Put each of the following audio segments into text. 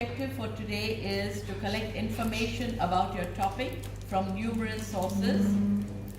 Objective for today is to collect information about your topic from numerous sources,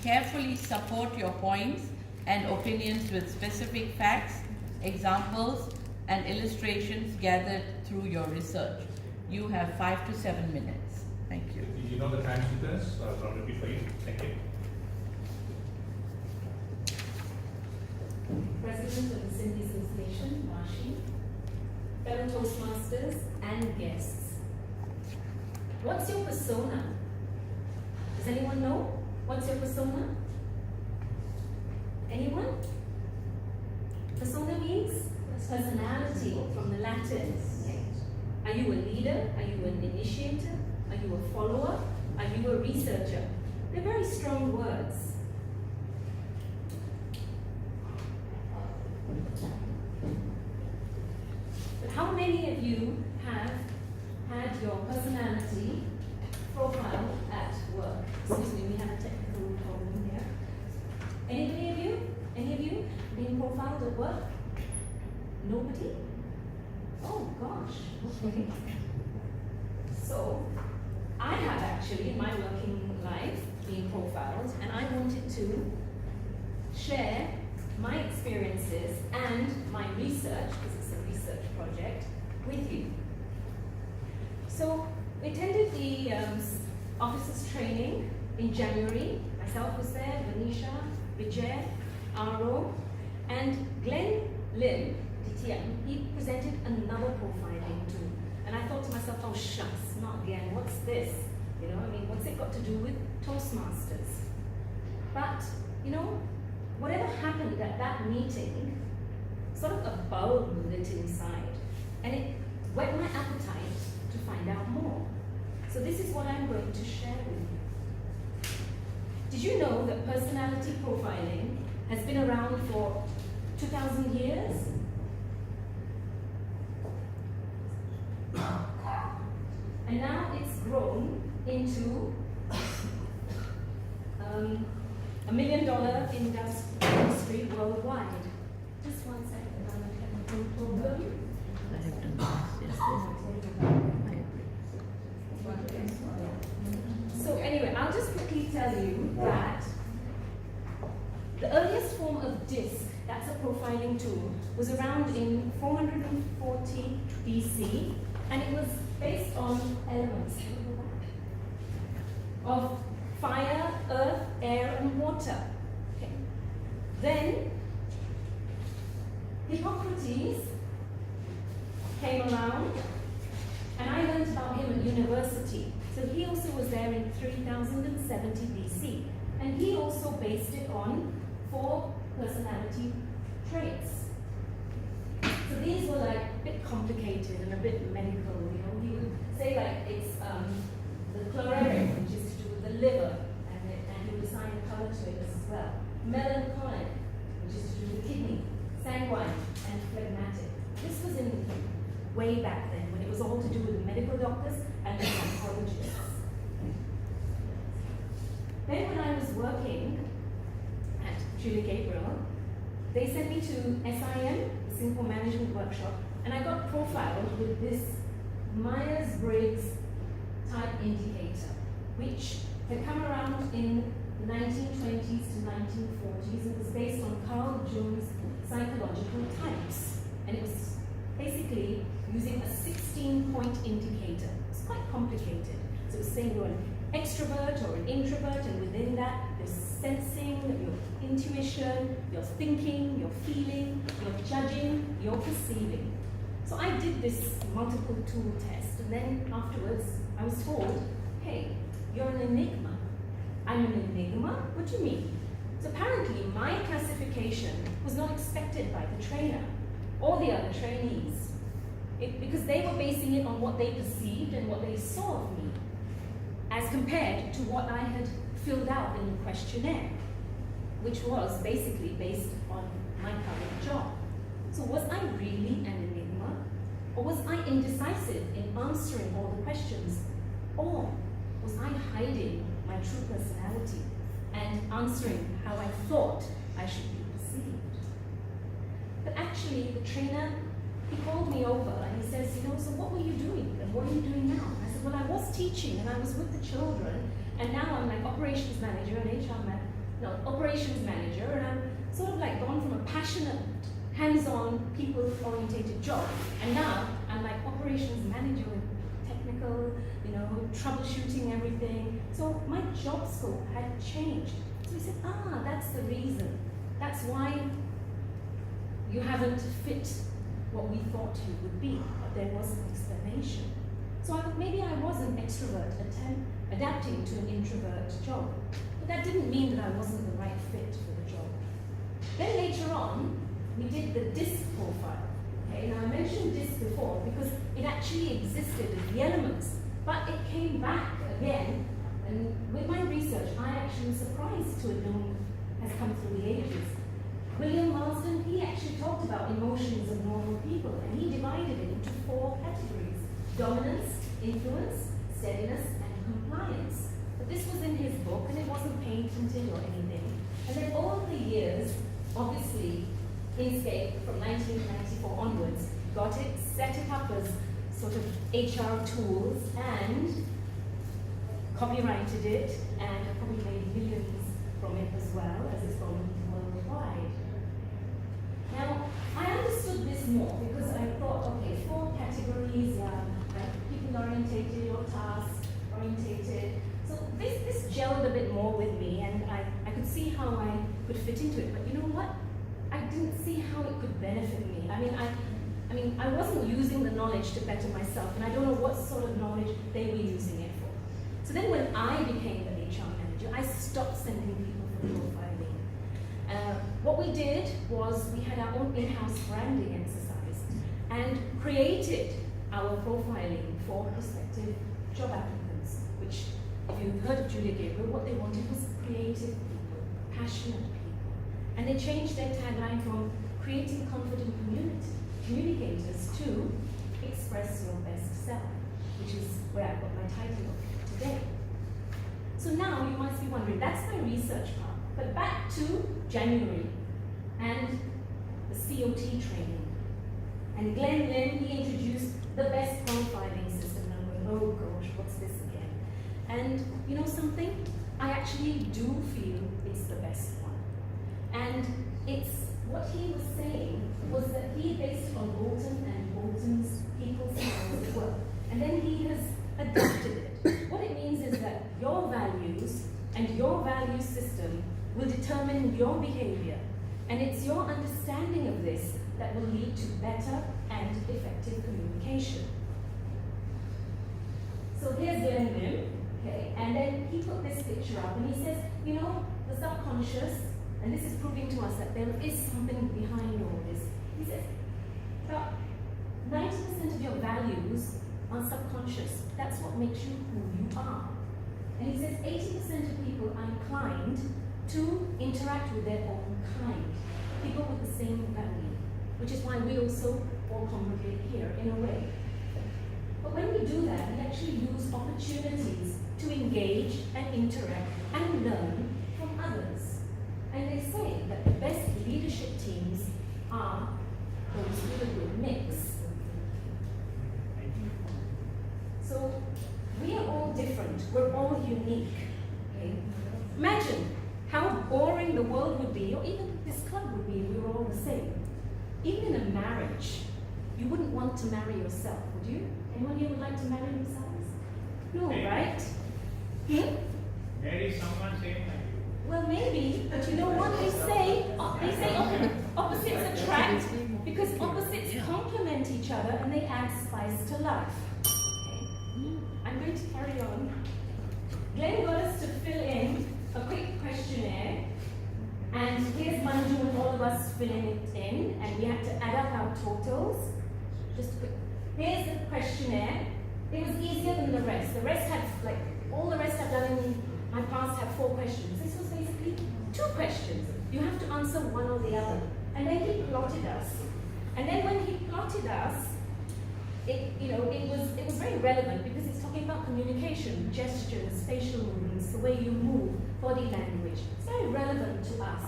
carefully support your points and opinions with specific facts, examples, and illustrations gathered through your research. You have 5 to 7 minutes. Thank you. Did you know the time sequence? I'll repeat for you. Thank you. President of the Sindhi Association, Mashi, fellow Toastmasters and guests. What's your persona? Does anyone know? What's your persona? Anyone? Persona means personality from the Latin. Are you a leader? Are you an initiator? Are you a follower? Are you a researcher? They're very strong words. But how many of you have had your personality profiled at work? Excuse me, we have a technical problem here. Anybody of you? Any of you being profiled at work? Nobody? Oh gosh, okay. So, I have actually in my working life been profiled, and I wanted to share my experiences and my research, because it's a research project, with you. So, we attended the officers training in January. Myself was there, Vanisha, Vijay, Aro, and Glenn Lim, DTM, he presented another profiling tool. And I thought to myself, oh shucks, not again, what's this? You know, I mean, what's it got to do with Toastmasters? But, you know, whatever happened at that meeting, sort of a bulb lit inside, and it whet my appetite to find out more. So this is what I'm going to share with you. Did you know that personality profiling has been around for 2,000 years? And now it's grown into $1 million industry worldwide. Just one second, I'm a technical problem. I have done this. So anyway, I'll just quickly tell you that the earliest form of DISC, that's a profiling tool, was around in 440 BC, and it was based on elements of fire, earth, air, and water. Okay. Then Hippocrates came around, and I learned about him at university. So he also was there in 3070 BC, and he also based it on 4 personality traits. So these were like a bit complicated and a bit medical, you know. He would say like it's the choleric, which is to do with the liver, and he would assign a color to it as well. Melancholic, which is to do with kidney. Sanguine and phlegmatic. This was in way back then, when it was all to do with the medical doctors and the psychologists. Then when I was working at Julia Gabriel, they sent me to SIM, the Singapore Management Workshop, and I got profiled with this Myers-Briggs type indicator, which had come around in the 1920s to 1940s. It was based on Carl Jung's psychological types, and it was basically using a 16-point indicator. It's quite complicated. So it was saying you're an extrovert or an introvert, and within that there's sensing, your intuition, your thinking, your feeling, your judging, your perceiving. So I did this multiple tool test, and then afterwards I was told, hey, you're an enigma. I'm an enigma? What do you mean? So apparently my classification was not expected by the trainer or the other trainees, because they were basing it on what they perceived and what they saw of me, as compared to what I had filled out in the questionnaire, which was basically based on my current job. So was I really an enigma? Or was I indecisive in answering all the questions? Or was I hiding my true personality and answering how I thought I should be perceived? But actually, the trainer, he called me over and he says, you know, so what were you doing and what are you doing now? I said, well, I was teaching and I was with the children, and now I'm like operations manager and operations manager, and I'm sort of like gone from a passionate, hands-on, people-orientated job, and now I'm like operations manager with technical, you know, troubleshooting everything. So my job scope had changed. So he said, that's the reason. That's why you haven't fit what we thought you would be, but there was an explanation. So maybe I was an extrovert adapting to an introvert job, but that didn't mean that I wasn't the right fit for the job. Then later on, we did the DISC profile. Okay, now I mentioned DISC before because it actually existed in the elements, but it came back again, and with my research, I actually was surprised to have known has come through the ages. William Marsden, he actually talked about emotions of normal people, and he divided it into 4 categories: dominance, influence, steadiness, and compliance. But this was in his book, and it wasn't patented or anything. And then over the years, obviously, Inkscape from 1994 onwards got it, set it up as sort of HR tools, and copyrighted it, and probably made millions from it as well, as it's gone worldwide. Now, I understood this more because I thought, okay, 4 categories, people-orientated or task-orientated. So this gelled a bit more with me, and I could see how I could fit into it. But you know what? I didn't see how it could benefit me. I mean, I wasn't using the knowledge to better myself, and I don't know what sort of knowledge they were using it for. So then when I became the HR manager, I stopped sending people for profiling. What we did was we had our own in-house branding exercise and created our profiling for prospective job applicants, which, if you've heard of Julia Gabriel, what they wanted was creative people, passionate people. And they changed their tagline from creating confident communicators to express your best self, which is where I got my title of today. So now you must be wondering, that's my research part. But back to January and the COT training. And Glenn Lynn, he introduced the best profiling system. And I'm going, oh gosh, what's this again? And you know something? I actually do feel it's the best one. And it's what he was saying was that he based it on Bolton and Bolton's people skills as well. And then he has adapted it. What it means is that your values and your value system will determine your behavior. And it's your understanding of this that will lead to better and effective communication. So here's Glenn Lim, okay, and then he put this picture up and he says, you know, the subconscious, and this is proving to us that there is something behind all this. He says, about 90% of your values are subconscious. That's what makes you who you are. And he says 80% of people are inclined to interact with their own kind, people with the same value, which is why we also all congregate here in a way. But when we do that, we actually use opportunities to engage and interact and learn from others. And they say that the best leadership teams are those with a good mix. So we are all different, we're all unique. Okay? Imagine how boring the world would be, or even this club would be, if we were all the same. Even in a marriage, you wouldn't want to marry yourself, would you? Anyone here would like to marry themselves? No, right? Marry someone same like you. Well, maybe, but you know what they say? Opposites attract, because opposites complement each other and they add spice to life. Okay? I'm going to carry on. Glenn got us to fill in a quick questionnaire, and here's Manju and all of us filling it in, and we had to add up our totals. Just quick. Here's the questionnaire. It was easier than the rest. The rest had, like, all the rest I've done in my past had 4 questions. This was basically 2 questions. You have to answer one or the other. And then he plotted us. And then when he plotted us, it was very relevant because it's talking about communication, gestures, facial movements, the way you move, body language. It's very relevant to us.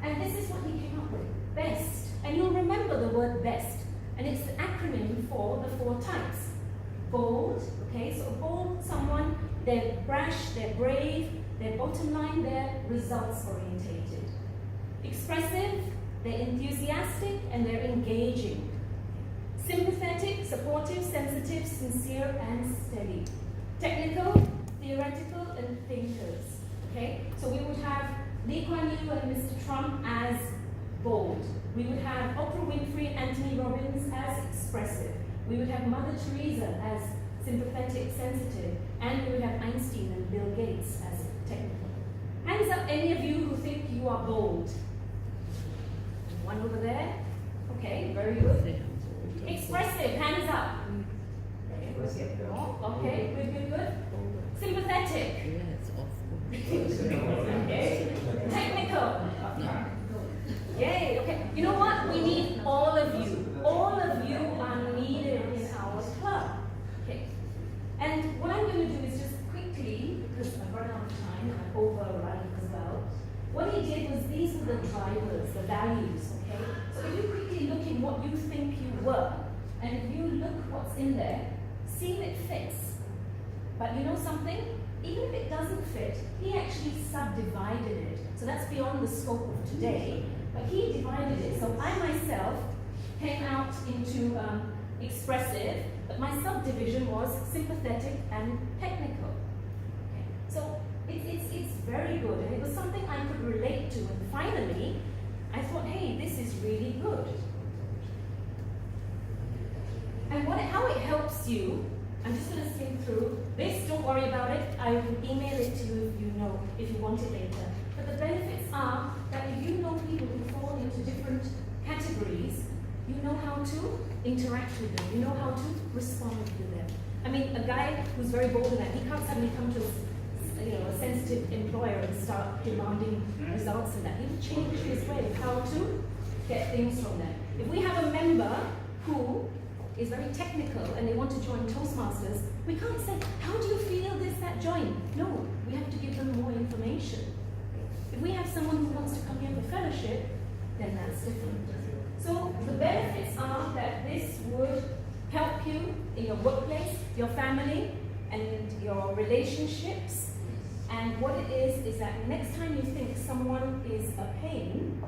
And this is what he came up with. Best And you'll remember the word BEST. And it's the acronym for the 4 types. Bold, okay, so bold, someone, they're brash, they're brave, their bottom line, they're results orientated. Expressive, they're enthusiastic and they're engaging. Sympathetic, supportive, sensitive, sincere, and steady. Technical, theoretical, and thinkers. Okay? So we would have Lee Kuan Yew and Mr. Trump as bold. We would have Oprah Winfrey and Anthony Robbins as expressive. We would have Mother Teresa as sympathetic, sensitive. And we would have Einstein and Bill Gates as technical. Hands up, any of you who think you are bold. One over there. Okay, very good. Expressive, hands up. Okay, good. Sympathetic. Yes, of course. Okay. Technical. Yay, okay. You know what? We need all of you. All of you are needed in our club. Okay. And what I'm going to do is just quickly, because I've run out of time, I've overrun as well. What he did was these were the drivers, the values, okay? So if you quickly look in what you think you were, and if you look what's in there, see if it fits. But you know something? Even if it doesn't fit, he actually subdivided it. So that's beyond the scope of today, but he divided it. So I myself came out into expressive, but my subdivision was sympathetic and technical. Okay. So it's very good, and it was something I could relate to, and finally, I thought, hey, this is really good. And how it helps you, I'm just going to skim through this, don't worry about it, I will email it to you if you want it later. But the benefits are that if you know people who fall into different categories, you know how to interact with them, you know how to respond to them. I mean, a guy who's very bold in that, he can't suddenly come to a sensitive employer and start demanding results in that. He will change his way of how to get things from them. If we have a member who is very technical and they want to join Toastmasters, we can't say, how do you feel this, that, join? No, we have to give them more information. If we have someone who wants to come here for fellowship, then that's different. So the benefits are that this would help you in your workplace, your family, and your relationships. And what it is that next time you think someone is a pain,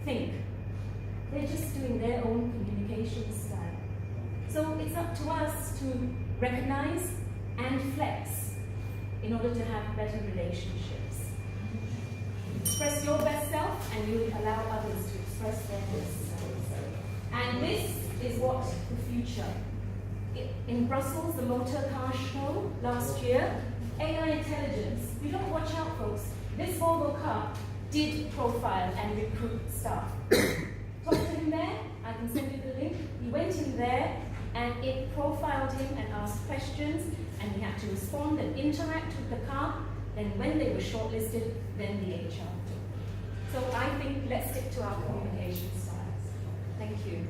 think, they're just doing their own communication style. So it's up to us to recognize and flex in order to have better relationships. Express your best self and you allow others to express their best selves. And this is what the future. In Brussels, the motor car show last year, AI intelligence. You don't watch out, folks. This Volvo car did profile and recruit staff. Talk to him there, I can send you the link. He went in there and it profiled him and asked questions, and he had to respond and interact with the car. Then when they were shortlisted, then the HR took. So I think let's stick to our communication styles. Thank you.